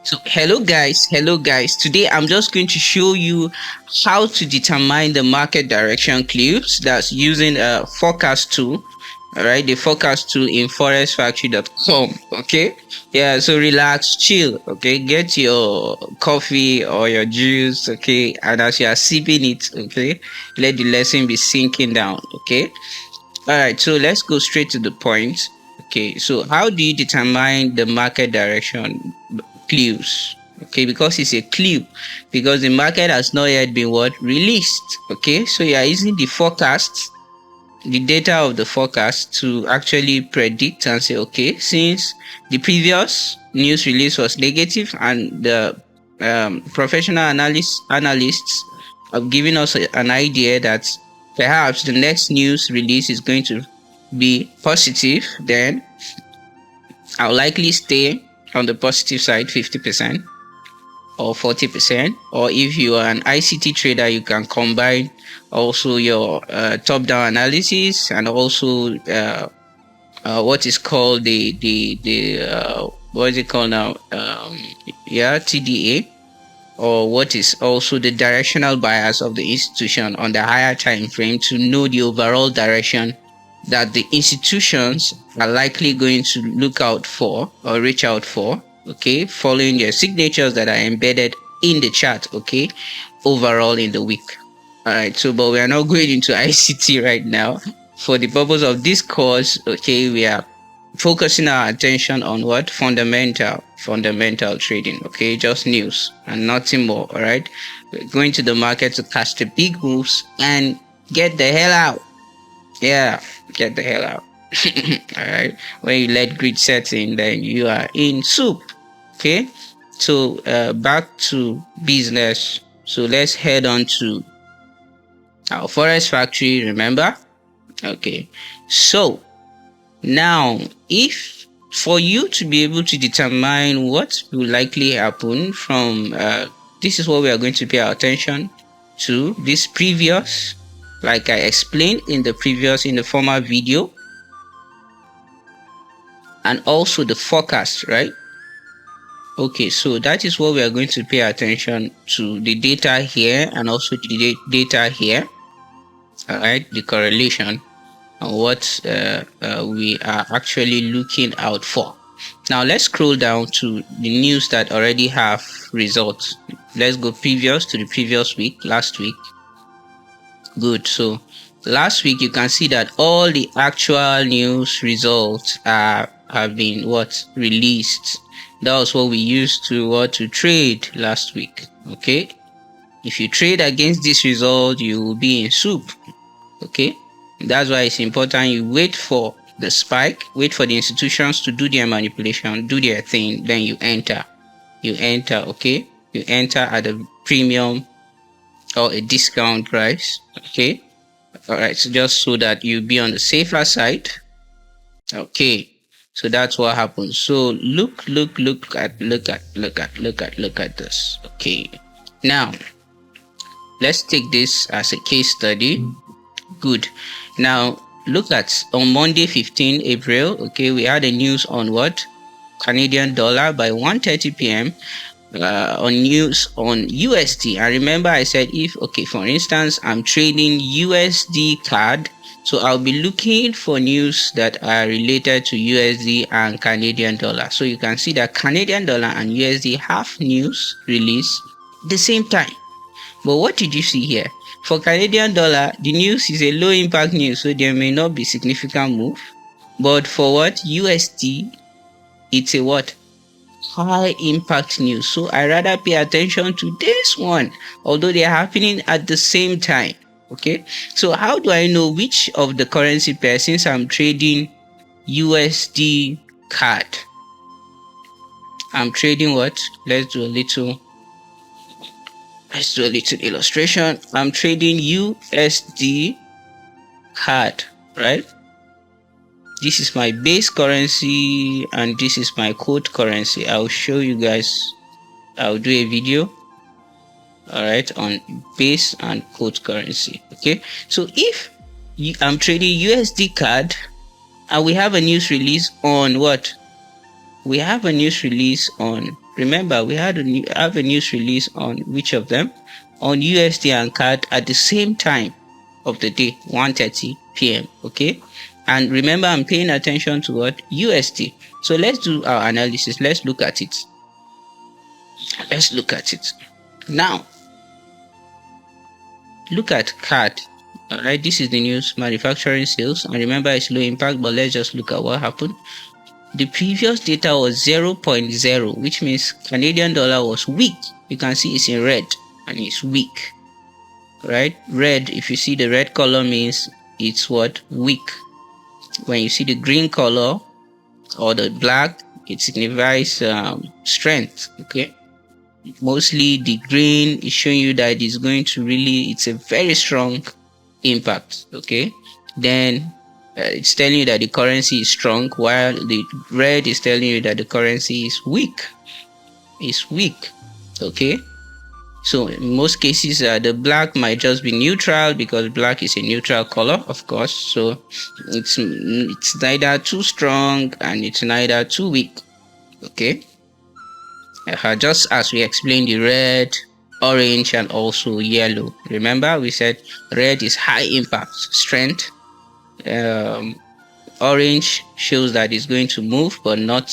So hello guys, today I'm just going to show you how to determine the market direction clues. That's using a forecast tool. All right, the forecast tool in forexfactory.com. Okay, yeah, so relax, chill. Okay, get your coffee or your juice. Okay, and as you are sipping it, okay, let the lesson be sinking down. Okay, all right, so let's go straight to the point. Okay, so how do you determine the market direction clues? Okay, because it's a clue, because the market has not yet been released. Okay, so you are using the forecast, the data of the forecast to actually predict and say, okay, since the previous news release was negative and the professional analysts have given us an idea that perhaps the next news release is going to be positive, then I'll likely stay on the positive side 50% or 40%. Or if you are an ICT trader, you can combine also your top-down analysis and also what is called what is it called now? TDA, or what is also the directional bias of the institution on the higher time frame, to know the overall direction that the institutions are likely going to look out for or reach out for, okay, following their signatures that are embedded in the chart, okay, overall in the week. All right, so but we are not going into ICT right now. For the purpose of this course, okay, we are focusing our attention on what? Fundamental trading. Okay, just news and nothing more. All right, we're going to the market to catch the big moves and get the hell out. Yeah, get the hell out. All right, when you let greed set in, then you are in soup. Okay, so back to business. So let's head on to our forex factory. Remember? Okay, so now, if for you to be able to determine what will likely happen from this is what we are going to pay our attention to, this previous, like I explained in the former video, and also the forecast, right? Okay, so that is what we are going to pay attention to, the data here and also the data here. All right, the correlation and what we are actually looking out for. Now let's scroll down to the news that already have results. Let's go previous to the previous week, last week. Good. So last week you can see that all the actual news results have been released. That was what we used to trade last week. Okay, if you trade against this result, you will be in soup. Okay, that's why it's important you wait for the spike, wait for the institutions to do their manipulation, do their thing, then you enter. Okay, you enter at a premium or a discount price. Okay, all right, so just so that you be on the safer side. Okay, so that's what happens. So look at this. Okay, now let's take this as a case study. Good. Now look at on Monday 15 April. Okay, we had a news on what? Canadian dollar by 1:30 p.m. On news on USD. I remember I said, if for instance I'm trading USD card, so I'll be looking for news that are related to USD and Canadian dollar. So you can see that Canadian dollar and USD have news release the same time. But what did you see here? For Canadian dollar, the news is a low impact news, so there may not be significant move. But for what? USD, it's a what? High impact news. So I rather pay attention to this one, although they are happening at the same time. Okay, so how do I know which of the currency pairs, since I'm trading USD card? I'm trading what? Let's do a little illustration. I'm trading USD card, right? This is my base currency and this is my quote currency. I'll show you guys. I'll do a video, all right, on base and quote currency. Okay, so if I'm trading USD card and we have a news release on what? we have a news release on, remember we have a news release on which of them? On USD and CAD at the same time of the day, 1:30 p.m. Okay, and remember I'm paying attention to what? USD. So let's do our analysis. Let's look at it. Now look at CAD. All right, this is the news, manufacturing sales, and remember it's low impact, but let's just look at what happened. The previous data was 0.0, which means Canadian dollar was weak. You can see it's in red and it's weak, right? Red, if you see the red color, means it's what? Weak. When you see the green color or the black, it signifies strength. Okay, mostly the green is showing you that it's going to really, it's a very strong impact. Okay, then it's telling you that the currency is strong, while the red is telling you that the currency is weak. Okay, so in most cases the black might just be neutral, because black is a neutral color, of course. So it's neither too strong and it's neither too weak. Okay, just as we explained the red, orange, and also yellow. Remember we said red is high impact, strength. Orange shows that it's going to move but not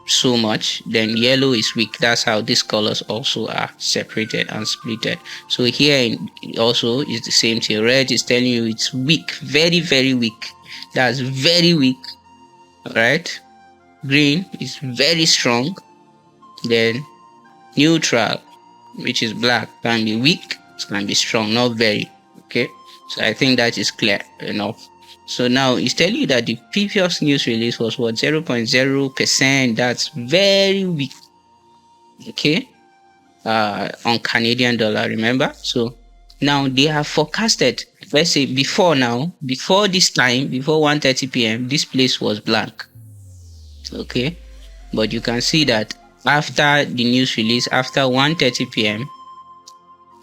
so much. Then yellow is weak. That's how these colors also are separated and splitted. So here also is the same thing. Red is telling you it's weak, very very weak. That's very weak. All right, green is very strong. Then neutral, which is black, can be weak, it can be strong, not very. Okay, so I think that is clear enough. So now it's telling you that the previous news release was what? 0.0%. That's very weak. Okay, on Canadian dollar, remember. So now they have forecasted, let's say before this time, before 1:30 p.m, this place was blank. Okay, but you can see that after the news release, after 1:30 p.m,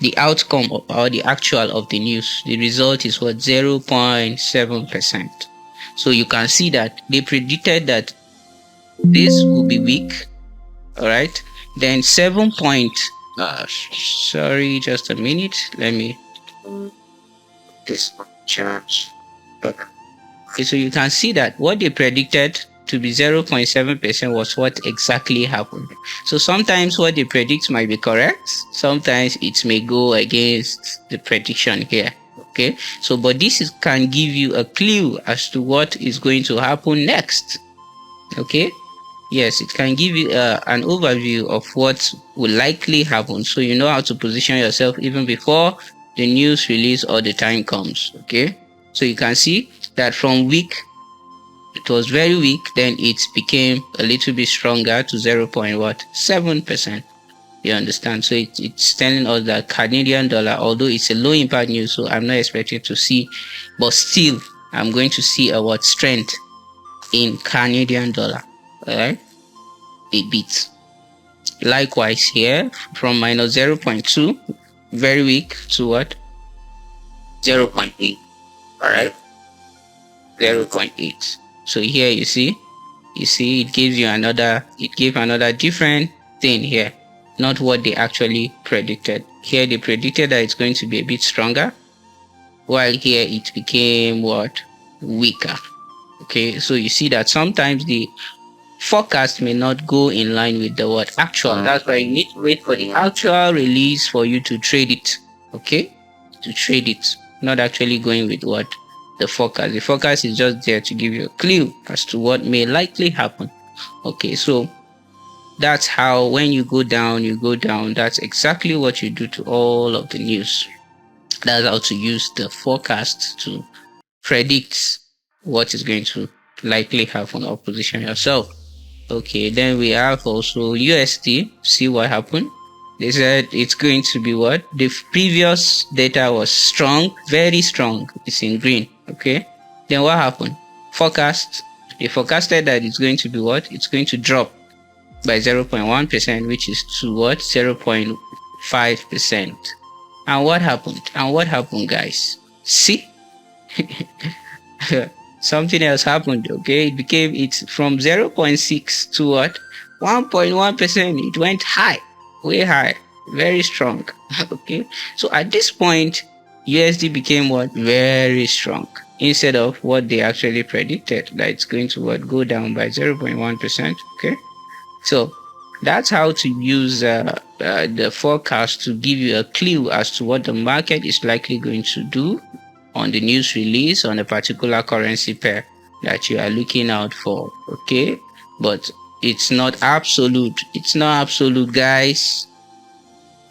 the outcome or the actual of the news, the result is what? 0.7%. So you can see that they predicted that this will be weak. All right, then 7 point sorry, just a minute, let me this charge. Okay, so you can see that what they predicted to be 0.7% was what exactly happened. So sometimes what they predict might be correct, sometimes it may go against the prediction here. Okay, so but this can give you a clue as to what is going to happen next. Okay, yes, it can give you an overview of what will likely happen, so you know how to position yourself even before the news release or the time comes. Okay, so you can see that from weak, it was very weak, then it became a little bit stronger to 0.7%. You understand? So it's telling us that Canadian dollar, although it's a low impact news, so I'm not expecting to see, but still I'm going to see a what? Strength in Canadian dollar. All right, a bit. Likewise here, from minus 0.2, very weak, to what? 0.8. all right, 0.8. So here you see it gives you another, it gave another different thing here, not what they actually predicted. Here they predicted that it's going to be a bit stronger, while here it became what? Weaker. Okay, so you see that sometimes the forecast may not go in line with the what? Actual. That's why you need to wait for the actual release for you to trade it. Okay, to trade it, not actually going with what? The forecast. The forecast is just there to give you a clue as to what may likely happen. Okay, so that's how when you go down, that's exactly what you do to all of the news. That's how to use the forecast to predict what is going to likely happen or position yourself. Okay, then we have also USD. See what happened. They said it's going to be what? The previous data was strong, very strong. It's in green. Okay, then what happened? Forecast. They forecasted that it's going to be what? It's going to drop by 0.1%, which is to what? 0.5%. And what happened? Guys? See? something else happened. Okay, it's from 0.6 to what 1.1%. It went high, way high, very strong. Okay, so at this point USD became what very strong instead of what they actually predicted, that it's going to what go down by 0.1%. Okay, so that's how to use the forecast to give you a clue as to what the market is likely going to do on the news release on a particular currency pair that you are looking out for. Okay, but it's not absolute. It's not absolute, guys.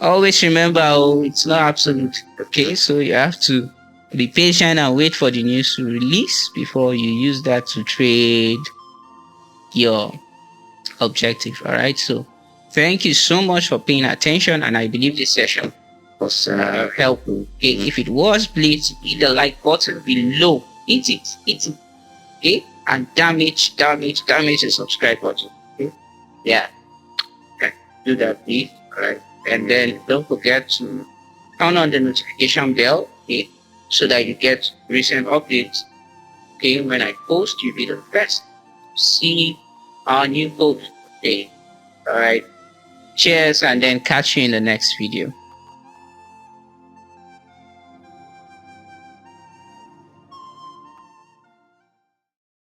Always remember, oh, it's not absolute. Okay, so you have to be patient and wait for the news to release before you use that to trade your objective. All right, so thank you so much for paying attention, and I believe this session was helpful. Okay, if it was, please hit the like button below. Hit it. Okay, and damage the subscribe button. Okay, yeah, okay. Do that, please. All right, and then don't forget to turn on the notification bell. Okay, so that you get recent updates. Okay, when I post, you'll be the first to see our new post. Okay, all right. Cheers, and then catch you in the next video.